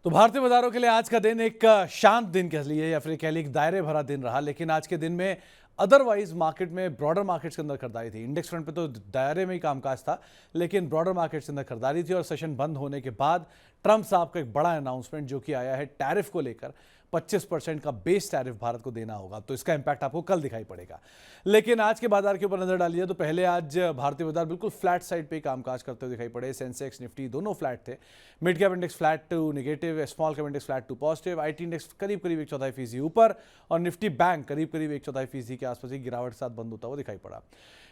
तो भारतीय बाजारों के लिए आज का दिन एक शांत दिन कह लिए या फिर कह लीजिए एक दायरे भरा दिन रहा। लेकिन आज के दिन में अदरवाइज मार्केट में ब्रॉडर मार्केट्स के अंदर खरीदारी थी। इंडेक्स फ्रंट पे तो दायरे में ही कामकाज था, लेकिन ब्रॉडर मार्केट्स के अंदर खरीदारी थी। और सेशन बंद होने के बाद ट्रंप साहब का एक बड़ा अनाउंसमेंट जो कि आया है टैरिफ को लेकर, 25% का बेस टैरिफ भारत को देना होगा। तो इसका इंपैक्ट आपको कल दिखाई पड़ेगा। लेकिन आज के बाजार के ऊपर नजर डालिए तो पहले आज भारतीय बाजार बिल्कुल फ्लैट साइड पे कामकाज करते हुए दिखाई पड़े। सेंसेक्स निफ्टी दोनों फ्लैट थे। Mid cap index flat to negative, small cap index flat to positive, IT index करीब करीब 1/4% ऊपर और निफ्टी बैंक करीब करीब 1/4% के आसपास की गिरावट के साथ बंद होता हुआ दिखाई पड़ा।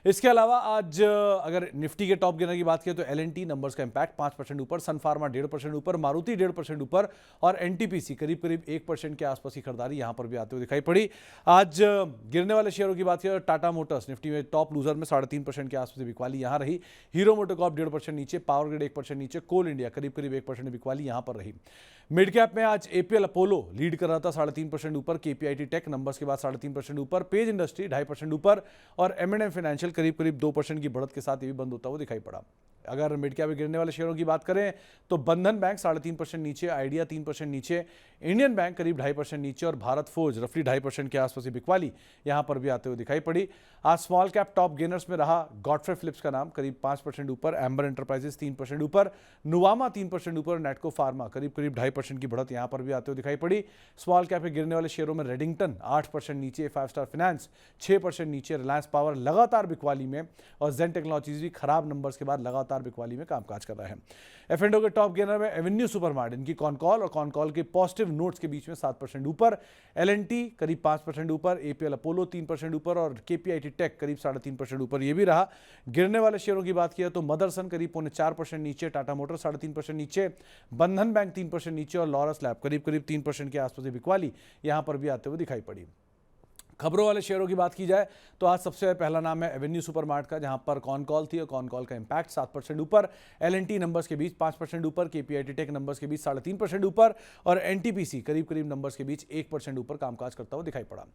इसके अलावा आज अगर निफ्टी के टॉप गेनर की बात करें तो एलएनटी नंबर्स का इंपैक्ट 5% ऊपर, सन फार्मा 1.5% ऊपर, मारुति 1.5% ऊपर और एनटीपीसी करीब करीब 1% के आसपास की खरीदारी यहां पर भी आते हुए दिखाई पड़ी। आज गिरने वाले शेयरों की बात करें, टाटा मोटर्स निफ्टी में टॉप लूजर में 3.5% के आसपास बिकवाली यहां रही। हीरो मोटोकॉर्प 1.5% नीचे, पावर ग्रिड 1% नीचे, कोल इंडिया करीब करीब 1% बिकवाली यहां पर रही। मिड कैप में आज एपीएल अपोलो लीड कर रहा था 3.5% ऊपर, केपीआईटी टेक नंबर्स के बाद 3.5% ऊपर, पेज इंडस्ट्री 2.5% ऊपर और एम&एम फाइनेंशियल करीब करीब 2% की बढ़त के साथ ये भी बंद होता हुआ दिखाई पड़ा। अगर मिड कैप में गिरने वाले शेयरों की बात करें तो बंधन बैंक 3.5% नीचे, आइडिया 3% नीचे, इंडियन बैंक करीब 2.5% नीचे और भारत फोर्ज रफली 2.5% के आसपास बिकवाली यहां पर भी आते हुए दिखाई पड़ी। आज स्मॉल कैप टॉप गेनर्स में रहा गॉडफ्रे फिलिप्स का नाम करीब 5% ऊपर, एम्बर एंटरप्राइजेस 3% ऊपर, नुवामा 3% ऊपर, नेटको फार्मा करीब करीब 2.5% की बढ़त यहां पर भी आते हुए दिखाई पड़ी। स्मॉल कैप में गिरने वाले शेयरों में रेडिंगटन 8% नीचे, 5 स्टार फाइनेंस 6% नीचे, रिलायंस पावर लगातार बिकवाली में और जेन टेक्नोलॉजीज भी खराब नंबर्स के बाद लगातार बिकवाली में कामकाज कर रहे हैं। एफ&ओ के टॉप गेनर में एवेन्यू सुपरमार्ट इनकी कॉनकॉल और कॉनकॉल के पॉजिटिव नोट्स के बीच में 7% ऊपर, एलएनटी करीब 5% ऊपर, एपीएल अपोलो 3% ऊपर और केपीआईटी टेक करीब 3.5% ऊपर ये भी रहा। गिरने वाले शेयरों की बात किया तो मदरसन करीब 4.5% नीचे, टाटा मोटर 3.5% नीचे, बंधन बैंक 3% नीचे और लॉरस लैब करीब करीब 3% के आसपास बिकवाली यहां पर भी आते हुए दिखाई पड़ी। खबरों वाले शेयरों की बात की जाए तो आज सबसे पहला नाम है एवेन्यू सुपरमार्ट का, जहां पर कॉनकॉल थी और कॉनकॉल का इंपैक्ट 7% ऊपर, एलएनटी नंबर्स के बीच 5% ऊपर, केपीआईटी टेक नंबर्स के बीच 3.5% ऊपर और एनटीपीसी करीब करीब नंबर्स के बीच 1% ऊपर कामकाज करता हुआ दिखाई पड़ा।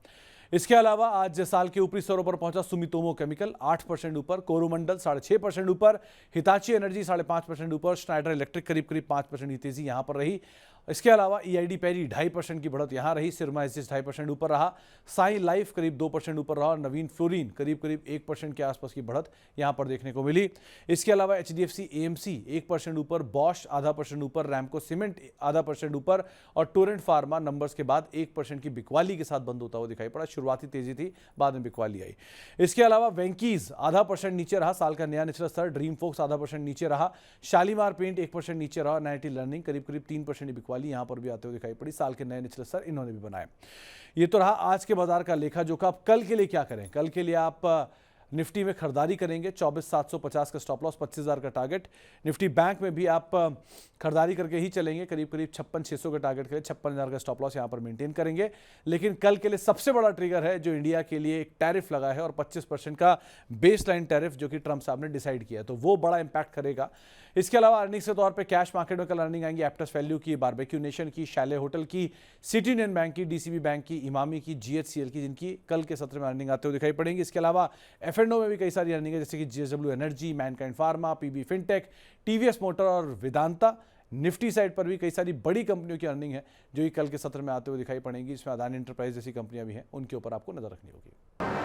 इसके अलावा आज साल के ऊपरी स्तरों पर पहुंचा सुमितोमो केमिकल 8% ऊपर, कोरोमंडल 6.5% ऊपर, हिताची एनर्जी 5.5% ऊपर, स्नाइडर इलेक्ट्रिक करीब करीब 5% की तेजी यहां पर रही। इसके अलावा ईआईडी पैरी 2.5% की बढ़त यहां रही, सिरमा एसएस 2.5% ऊपर रहा, साई लाइफ करीब 2% ऊपर रहा और नवीन फ्लोरीन करीब करीब 1% के आसपास की बढ़त यहां पर देखने को मिली। इसके अलावा एचडीएफसी एएमसी 1% ऊपर, बॉश 0.5% ऊपर, रैमको सीमेंट 0.5% ऊपर और टोरेंट फार्मा नंबर्स के बाद 1% की बिकवाली के साथ बंद होता हुआ दिखाई पड़ा। शुरुआती तेजी थी, बाद में बिकवाली आई। इसके अलावा वेंकीज 0.5% नीचे रहा, साल का नया निचला स्तर, ड्रीम फोक्स 0.5% नीचे रहा, शालीमार पेंट 1% नीचे रहा, नाइटी लर्निंग करीब करीब 3% की बिकवाली यहां पर भी आते हुए दिखाई पड़ी। साल के नए निचले स्तर इन्होंने भी बनाए। ये तो रहा आज के बाजार का लेखा जोखा। अब कल के लिए क्या करें? कल के लिए आप निफ्टी में खरीदारी करेंगे 24,750 का स्टॉप लॉस, 25,000 का टारगेट। निफ्टी बैंक में भी आप खरीदारी करके ही चलेंगे, करीब करीब 56,600 का टारगेट करें, 56,000 का स्टॉप लॉस यहां पर मेंटेन करेंगे। लेकिन कल के लिए सबसे बड़ा ट्रिगर है जो इंडिया के लिए एक टैरिफ लगा है और 25% का बेसलाइन टैरिफ जो कि ट्रंप साहब ने डिसाइड किया है, तो वो बड़ा इंपैक्ट करेगा। इसके अलावा अर्निंग्स के तौर पे कैश मार्केट में कल अर्निंग आएंगी एप्टस वैल्यू की, बारबेक्यू नेशन की, शैले होटल की, सिटी यूनियन बैंक की, डीसीबी बैंक की, इमामी की, जीएचसीएल की, जिनकी कल के सत्र में अर्निंग आते हुए दिखाई पड़ेंगी। इसके अलावा एफ&ओ में भी कई सारी अर्निंग है, जैसे कि JSW energy, mankind pharma, PB fintech, TVS motor और वेदांता। निफ्टी साइड पर भी कई सारी बड़ी कंपनियों की अर्निंग है जो कि कल के सत्र में आते हुए दिखाई पड़ेंगी। इसमें अदानी एंटरप्राइज जैसी कंपनियां भी हैं, उनके ऊपर आपको नजर रखनी होगी।